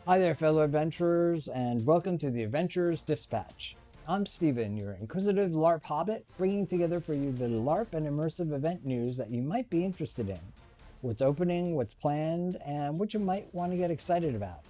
Hi there, fellow adventurers, and welcome to the Adventurer's Dispatch. I'm Steven, your inquisitive LARP hobbit, bringing together for you the LARP and immersive event news that you might be interested in, what's opening, what's planned, and what you might want to get excited about.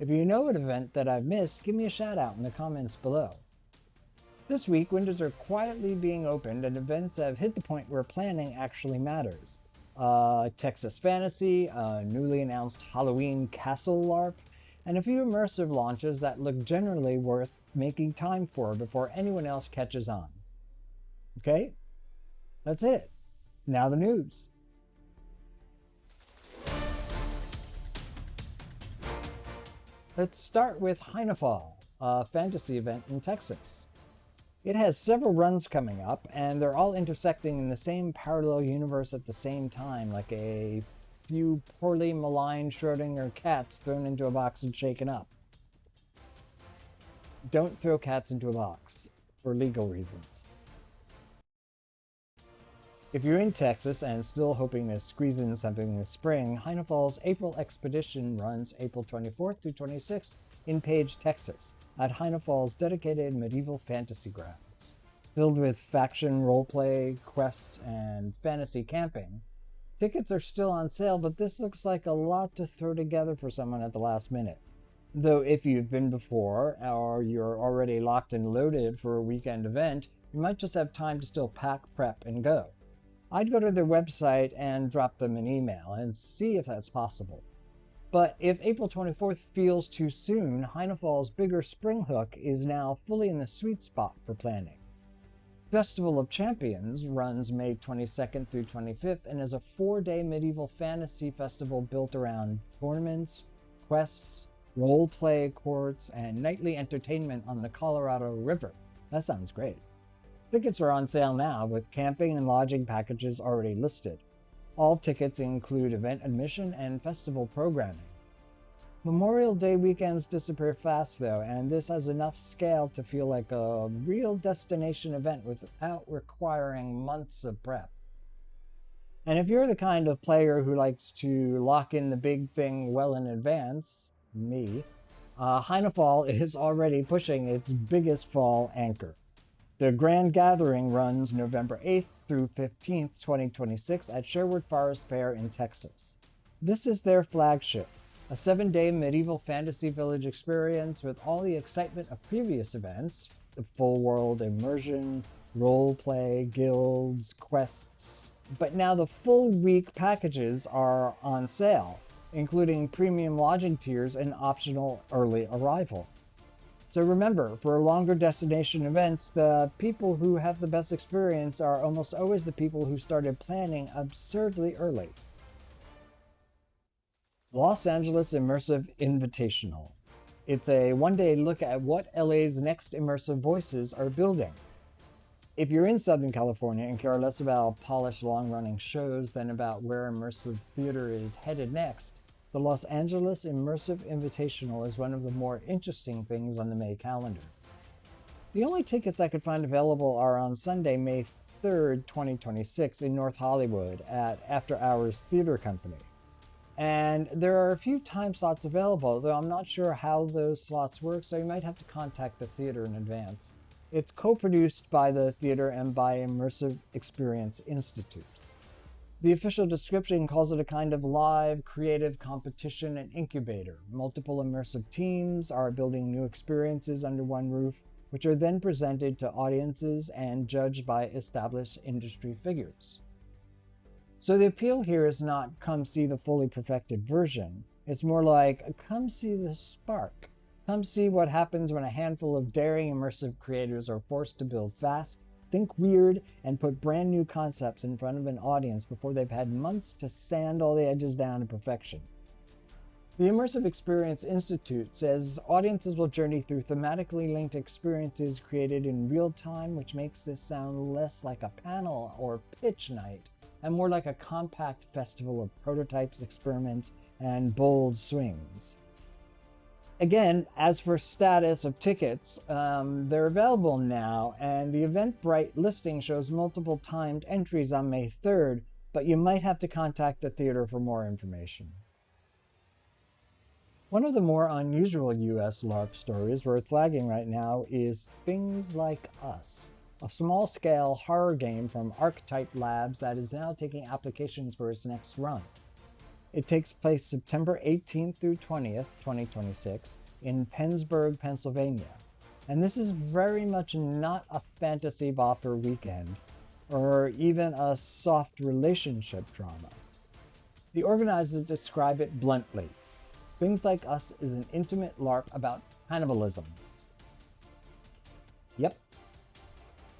If you know an event that I've missed, give me a shout out in the comments below. This week, windows are quietly being opened and events have hit the point where planning actually matters. Texas Fantasy, a newly announced Halloween Castle LARP, and a few immersive launches that look generally worth making time for before anyone else catches on. Okay, that's it. Now the news. Let's start with Hynafol, a fantasy event in Texas. It has several runs coming up, and they're all intersecting in the same parallel universe at the same time, like a few poorly maligned Schrodinger cats thrown into a box and shaken up. Don't throw cats into a box, for legal reasons. If you're in Texas and still hoping to squeeze in something this spring, Hynafol's April Expedition runs April 24th through 26th in Page, Texas, at Hynafol's dedicated medieval fantasy grounds. Filled with faction roleplay, quests, and fantasy camping, tickets are still on sale, but this looks like a lot to throw together for someone at the last minute. Though if you've been before, or you're already locked and loaded for a weekend event, you might just have time to still pack, prep, and go. I'd go to their website and drop them an email and see if that's possible. But if April 24th feels too soon, Hynafol's bigger spring hook is now fully in the sweet spot for planning. Festival of Champions runs May 22nd through 25th and is a 4-day medieval fantasy festival built around tournaments, quests, role-play courts, and nightly entertainment on the Colorado River. That sounds great. Tickets are on sale now, with camping and lodging packages already listed. All tickets include event admission and festival programming. Memorial Day weekends disappear fast though, and this has enough scale to feel like a real destination event without requiring months of prep. And if you're the kind of player who likes to lock in the big thing well in advance, me, Hynafol is already pushing its biggest fall anchor. The Grand Gathering runs November 8th through 15th, 2026 at Sherwood Forest Fair in Texas. This is their flagship, a 7-day medieval fantasy village experience with all the excitement of previous events, the full world immersion, roleplay, guilds, quests. But now the full week packages are on sale, including premium lodging tiers and optional early arrival. So remember, for longer destination events, the people who have the best experience are almost always the people who started planning absurdly early. Los Angeles Immersive Invitational. It's a one-day look at what LA's next immersive voices are building. If you're in Southern California and care less about polished long-running shows than about where immersive theater is headed next, the Los Angeles Immersive Invitational is one of the more interesting things on the May calendar. The only tickets I could find available are on Sunday, May 3rd, 2026 in North Hollywood at After Hours Theater Company. And there are a few time slots available, though I'm not sure how those slots work, so you might have to contact the theater in advance. It's co-produced by the theater and by Immersive Experience Institute. The official description calls it a kind of live, creative competition and incubator. Multiple immersive teams are building new experiences under one roof, which are then presented to audiences and judged by established industry figures. So the appeal here is not come see the fully perfected version. It's more like come see the spark. Come see what happens when a handful of daring immersive creators are forced to build fast, think weird, and put brand new concepts in front of an audience before they've had months to sand all the edges down to perfection. The Immersive Experience Institute says audiences will journey through thematically linked experiences created in real time, which makes this sound less like a panel or pitch night and more like a compact festival of prototypes, experiments, and bold swings. Again, as for status of tickets, they're available now, and the Eventbrite listing shows multiple timed entries on May 3rd, but you might have to contact the theater for more information. One of the more unusual US LARP stories worth flagging right now is Things Like Us, a small-scale horror game from Archetype Labs that is now taking applications for its next run. It takes place September 18th through 20th, 2026, in Pennsburg, Pennsylvania. And this is very much not a fantasy boffer weekend, or even a soft relationship drama. The organizers describe it bluntly. Things Like Us is an intimate LARP about cannibalism. Yep.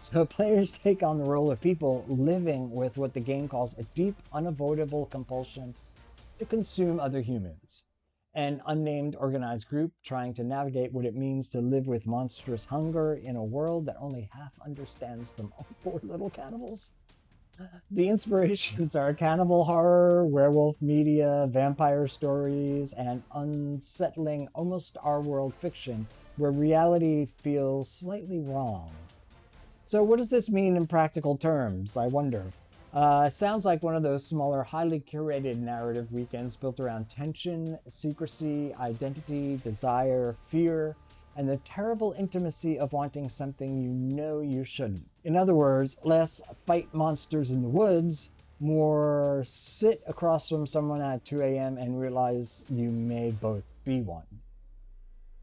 So players take on the role of people living with what the game calls a deep, unavoidable compulsion to consume other humans. An unnamed organized group trying to navigate what it means to live with monstrous hunger in a world that only half understands them. Oh, poor little cannibals. The inspirations are cannibal horror, werewolf media, vampire stories, and unsettling, almost our-world fiction where reality feels slightly wrong. So what does this mean in practical terms, I wonder? Sounds like one of those smaller, highly curated narrative weekends built around tension, secrecy, identity, desire, fear, and the terrible intimacy of wanting something you know you shouldn't. In other words, less fight monsters in the woods, more sit across from someone at 2 a.m. and realize you may both be one.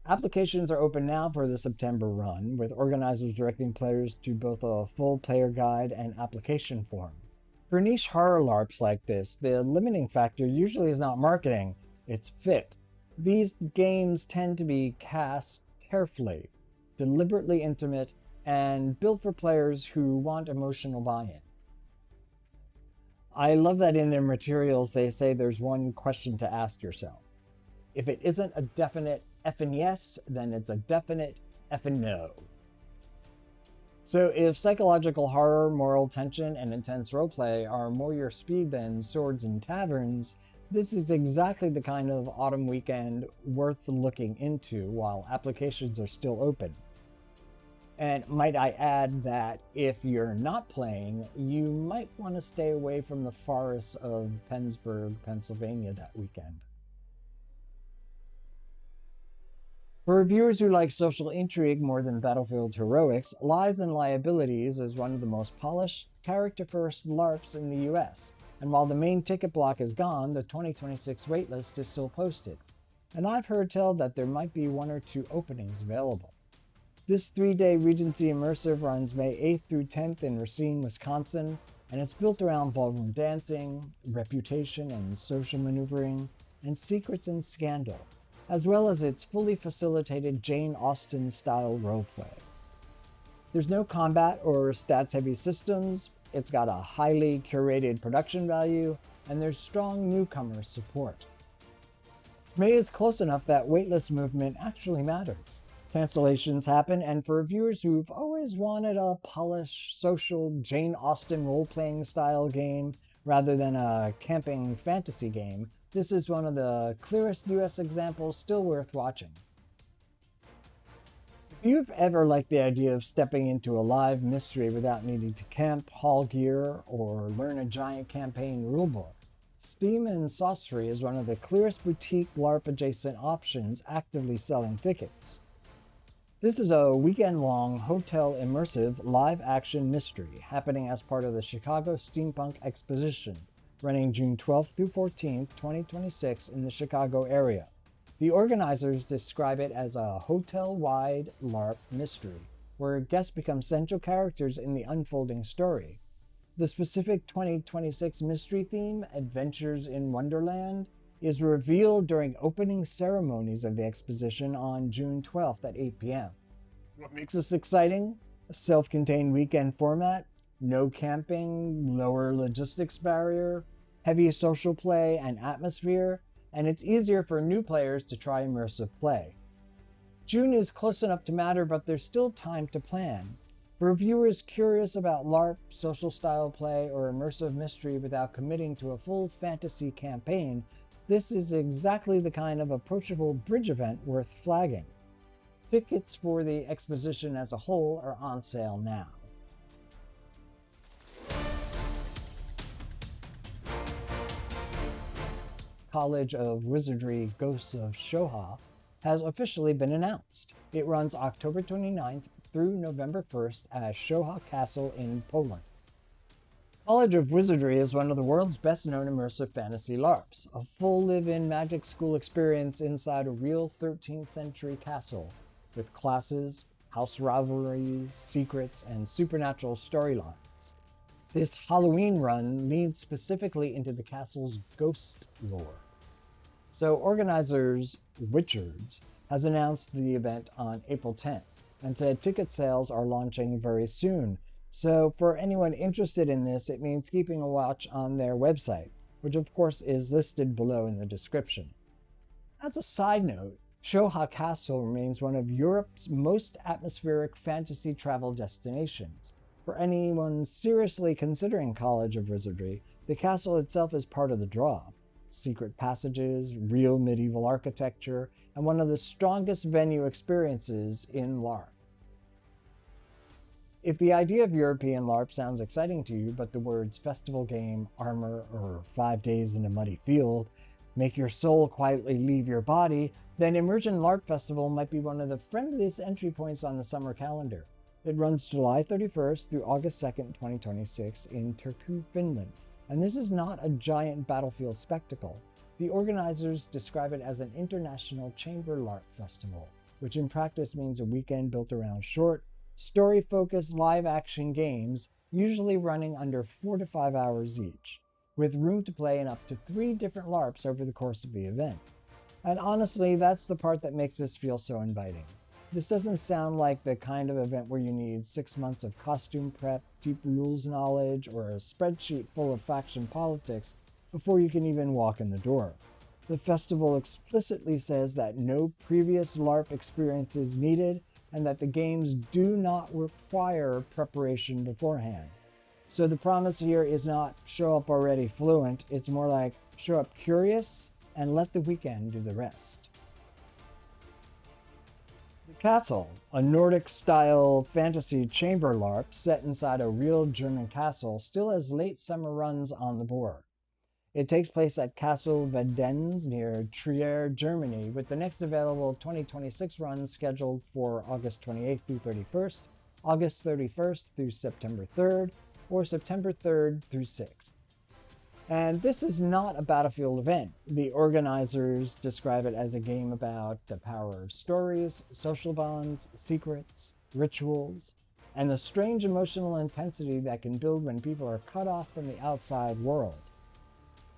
Applications are open now for the September run, with organizers directing players to both a full player guide and application form. For niche horror LARPs like this, the limiting factor usually is not marketing, it's fit. These games tend to be cast carefully, deliberately intimate, and built for players who want emotional buy-in. I love that in their materials they say there's one question to ask yourself. If it isn't a definite effing yes, then it's a definite effing no. So if psychological horror, moral tension, and intense roleplay are more your speed than swords and taverns, this is exactly the kind of autumn weekend worth looking into while applications are still open. And might I add that if you're not playing, you might want to stay away from the forests of Pennsburg, Pennsylvania that weekend. For reviewers who like social intrigue more than battlefield heroics, Lies and Liabilities is one of the most polished, character-first LARPs in the US. And while the main ticket block is gone, the 2026 waitlist is still posted. And I've heard tell that there might be 1 or 2 openings available. This 3-day Regency Immersive runs May 8th through 10th in Racine, Wisconsin, and it's built around ballroom dancing, reputation and social maneuvering, and secrets and scandal, as well as its fully facilitated Jane Austen-style roleplay. There's no combat or stats-heavy systems, it's got a highly curated production value, and there's strong newcomer support. May is close enough that waitlist movement actually matters. Cancellations happen, and for reviewers who've always wanted a polished, social, Jane Austen role-playing style game rather than a camping fantasy game, this is one of the clearest US examples still worth watching. If you've ever liked the idea of stepping into a live mystery without needing to camp, haul gear, or learn a giant campaign rulebook, Steam and Sorcery is one of the clearest boutique LARP-adjacent options actively selling tickets. This is a weekend-long hotel immersive live-action mystery happening as part of the Chicago Steampunk Exposition, running June 12th through 14th, 2026 in the Chicago area. The organizers describe it as a hotel-wide LARP mystery, where guests become central characters in the unfolding story. The specific 2026 mystery theme, Adventures in Wonderland, is revealed during opening ceremonies of the exposition on June 12th at 8 p.m. What makes this exciting? A self-contained weekend format, no camping, lower logistics barrier, heavy social play and atmosphere, and it's easier for new players to try immersive play. June is close enough to matter, but there's still time to plan. For viewers curious about LARP, social style play, or immersive mystery without committing to a full fantasy campaign, this is exactly the kind of approachable bridge event worth flagging. Tickets for the exposition as a whole are on sale now. College of Wizardry Ghosts of Czocha has officially been announced. It runs October 29th through November 1st at Czocha Castle in Poland. College of Wizardry is one of the world's best-known immersive fantasy LARPs, a full live-in magic school experience inside a real 13th century castle, with classes, house rivalries, secrets, and supernatural storylines. This Halloween run leads specifically into the castle's ghost lore. So organizers Wizards has announced the event on April 10th and said ticket sales are launching very soon. So for anyone interested in this, it means keeping a watch on their website, which of course is listed below in the description. As a side note, Czocha Castle remains one of Europe's most atmospheric fantasy travel destinations. For anyone seriously considering College of Wizardry, the castle itself is part of the draw. Secret passages, real medieval architecture, and one of the strongest venue experiences in LARP. If the idea of European LARP sounds exciting to you, but the words festival game, armor, or 5 days in a muddy field make your soul quietly leave your body, then Immersion LARP Festival might be one of the friendliest entry points on the summer calendar. It runs July 31st through August 2nd, 2026 in Turku, Finland. And this is not a giant battlefield spectacle. The organizers describe it as an international chamber LARP festival, which in practice means a weekend built around short, story-focused live-action games, usually running under 4 to 5 hours each, with room to play in up to 3 different LARPs over the course of the event. And honestly, that's the part that makes this feel so inviting. This doesn't sound like the kind of event where you need 6 months of costume prep, deep rules knowledge, or a spreadsheet full of faction politics before you can even walk in the door. The festival explicitly says that no previous LARP experience is needed and that the games do not require preparation beforehand. So the promise here is not show up already fluent, it's more like show up curious and let the weekend do the rest. The Castle, a Nordic-style fantasy chamber LARP set inside a real German castle, still has late summer runs on the board. It takes place at Castle Vedenz near Trier, Germany, with the next available 2026 run scheduled for August 28th through 31st, August 31st through September 3rd, or September 3rd through 6th. And this is not a battlefield event. The organizers describe it as a game about the power of stories, social bonds, secrets, rituals, and the strange emotional intensity that can build when people are cut off from the outside world.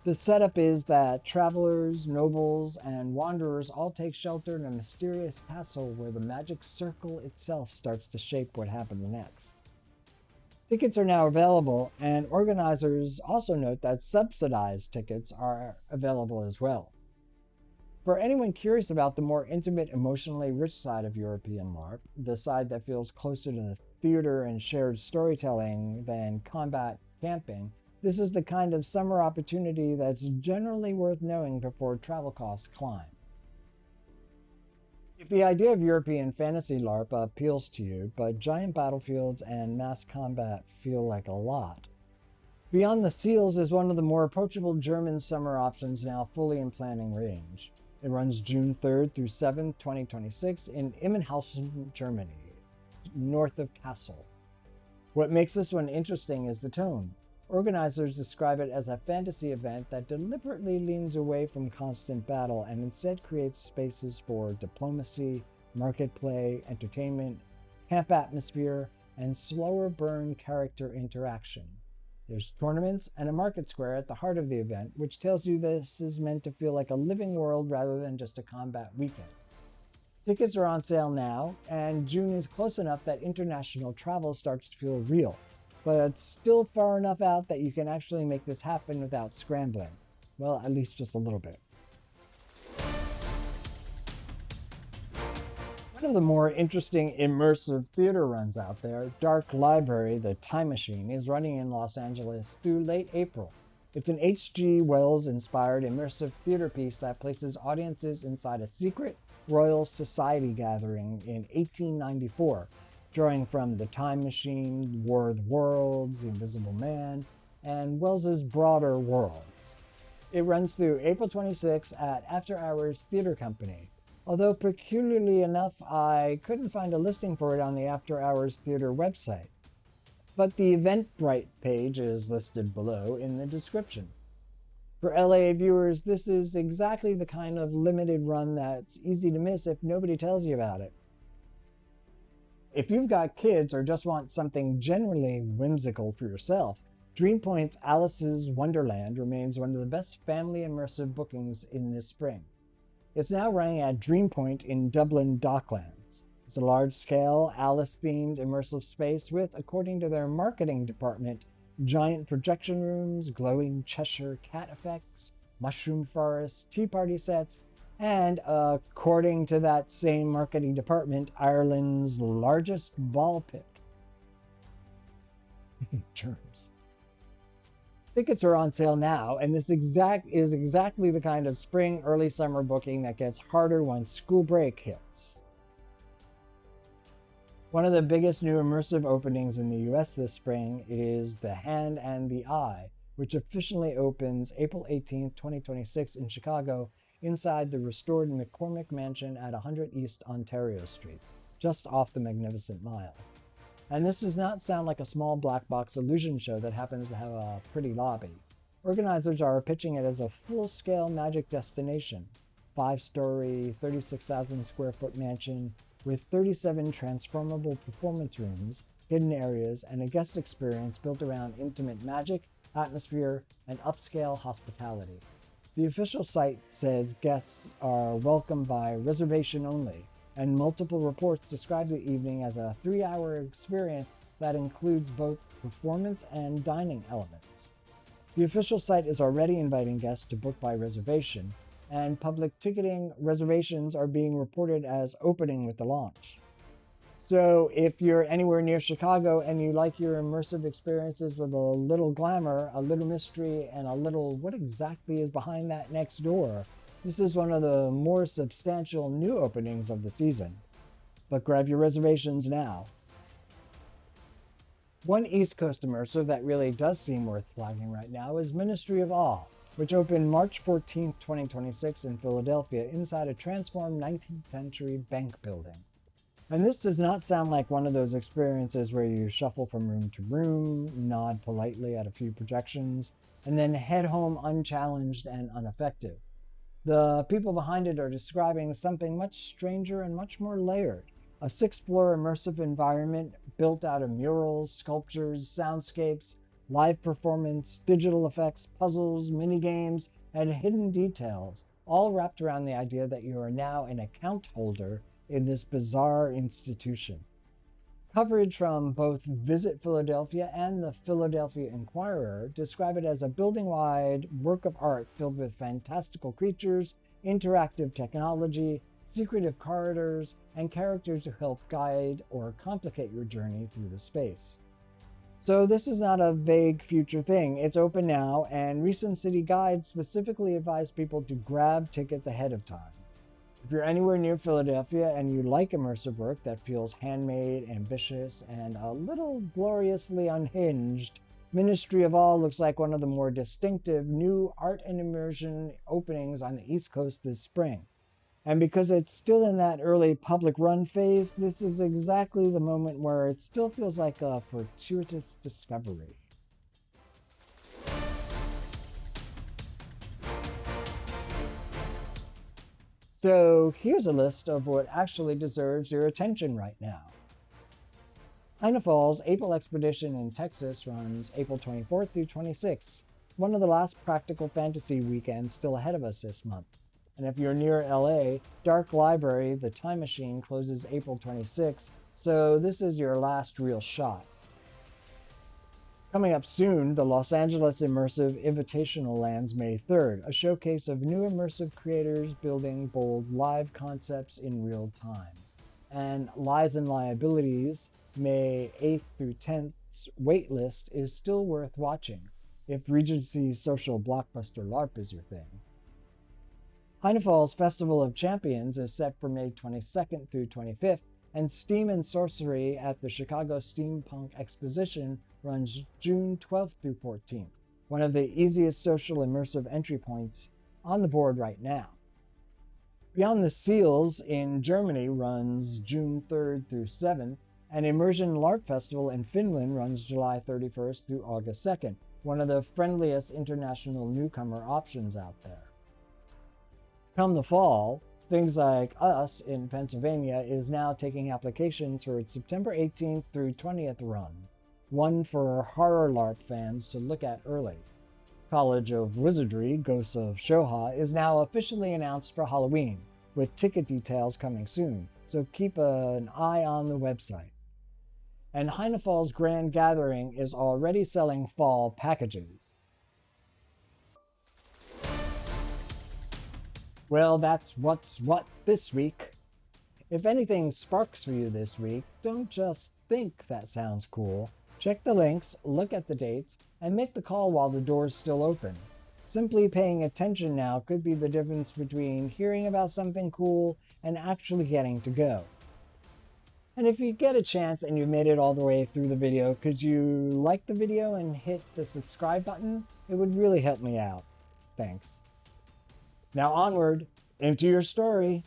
The setup is that travelers, nobles, and wanderers all take shelter in a mysterious castle where the magic circle itself starts to shape what happens next. Tickets are now available, and organizers also note that subsidized tickets are available as well. For anyone curious about the more intimate, emotionally rich side of European LARP, the side that feels closer to the theater and shared storytelling than combat camping, this is the kind of summer opportunity that's generally worth knowing before travel costs climb. If the idea of European fantasy LARP appeals to you, but giant battlefields and mass combat feel like a lot, Beyond the Seals is one of the more approachable German summer options now fully in planning range. It runs June 3rd through 7th, 2026 in Immersive, Germany, north of Kassel. What makes this one interesting is the tone. Organizers describe it as a fantasy event that deliberately leans away from constant battle and instead creates spaces for diplomacy, market play, entertainment, camp atmosphere, and slower burn character interaction. There's tournaments and a market square at the heart of the event, which tells you this is meant to feel like a living world rather than just a combat weekend. Tickets are on sale now, and June is close enough that international travel starts to feel real. But it's still far enough out that you can actually make this happen without scrambling. Well, at least just a little bit. One of the more interesting immersive theater runs out there, Dark Library, The Time Machine, is running in Los Angeles through late April. It's an H.G. Wells-inspired immersive theater piece that places audiences inside a secret Royal Society gathering in 1894, drawing from The Time Machine, War of the Worlds, The Invisible Man, and Wells's broader world. It runs through April 26 at After Hours Theater Company. Although peculiarly enough, I couldn't find a listing for it on the After Hours Theater website. But the Eventbrite page is listed below in the description. For LA viewers, this is exactly the kind of limited run that's easy to miss if nobody tells you about it. If you've got kids or just want something generally whimsical for yourself, Dreampoint's Alice's Wonderland remains one of the best family immersive bookings in this spring. It's now running at Dreampoint in Dublin Docklands. It's a large-scale, Alice-themed immersive space with, according to their marketing department, giant projection rooms, glowing Cheshire cat effects, mushroom forests, tea party sets, and, according to that same marketing department, Ireland's largest ball pit. Germs. Tickets are on sale now, and this is exactly the kind of spring, early summer booking that gets harder once school break hits. One of the biggest new immersive openings in the US this spring is The Hand and the Eye, which officially opens April 18, 2026 in Chicago inside the restored McCormick Mansion at 100 East Ontario Street, just off the Magnificent Mile. And this does not sound like a small black box illusion show that happens to have a pretty lobby. Organizers are pitching it as a full-scale magic destination, 5-story, 36,000 square foot mansion with 37 transformable performance rooms, hidden areas, and a guest experience built around intimate magic, atmosphere, and upscale hospitality. The official site says guests are welcome by reservation only, and multiple reports describe the evening as a 3-hour experience that includes both performance and dining elements. The official site is already inviting guests to book by reservation, and public ticketing reservations are being reported as opening with the launch. So if you're anywhere near Chicago and you like your immersive experiences with a little glamour, a little mystery, and a little what exactly is behind that next door, this is one of the more substantial new openings of the season. But grab your reservations now. One East Coast immersive that really does seem worth flagging right now is Ministry of Awe, which opened March 14, 2026 in Philadelphia inside a transformed 19th century bank building. And this does not sound like one of those experiences where you shuffle from room to room, nod politely at a few projections, and then head home unchallenged and unaffected. The people behind it are describing something much stranger and much more layered. A 6th-floor immersive environment built out of murals, sculptures, soundscapes, live performance, digital effects, puzzles, minigames, and hidden details, all wrapped around the idea that you are now an account holder in this bizarre institution. Coverage from both Visit Philadelphia and the Philadelphia Inquirer describe it as a building-wide work of art filled with fantastical creatures, interactive technology, secretive corridors, and characters who help guide or complicate your journey through the space. So this is not a vague future thing. It's open now, and recent city guides specifically advise people to grab tickets ahead of time. If you're anywhere near Philadelphia and you like immersive work that feels handmade, ambitious, and a little gloriously unhinged, Ministry of Awe looks like one of the more distinctive new art and immersion openings on the East Coast this spring. And because it's still in that early public run phase, this is exactly the moment where it still feels like a fortuitous discovery. So here's a list of what actually deserves your attention right now. Hynafol's April Expedition in Texas runs April 24th through 26th, one of the last practical fantasy weekends still ahead of us this month. And if you're near LA, Dark Library, The Time Machine, closes April 26th, so this is your last real shot. Coming up soon, the Los Angeles Immersive Invitational lands May 3rd, a showcase of new immersive creators building bold live concepts in real time. And Lies and Liabilities, May 8th through 10th's Waitlist is still worth watching, if Regency's social blockbuster LARP is your thing. Hynafol's Festival of Champions is set for May 22nd through 25th, and Steam and Sorcery at the Chicago Steampunk Exposition runs June 12th through 14th. one of the easiest social immersive entry points on the board right now. Beyond the Seals in Germany runs June 3rd through 7th, and Immersion LARP Festival in Finland runs July 31st through August 2nd, one of the friendliest international newcomer options out there. Come the fall, Things Like Us in Pennsylvania is now taking applications for its September 18th through 20th run, one for horror LARP fans to look at early. College of Wizardry, Ghosts of Czocha, is now officially announced for Halloween, with ticket details coming soon, so keep an eye on the website. And Hynafol's Grand Gathering is already selling fall packages. Well, that's what's what this week. If anything sparks for you this week, don't just think that sounds cool. Check the links, look at the dates, and make the call while the door's still open. Simply paying attention now could be the difference between hearing about something cool and actually getting to go. And if you get a chance and you've made it all the way through the video, could you like the video and hit the subscribe button? It would really help me out. Thanks. Now onward, into your story.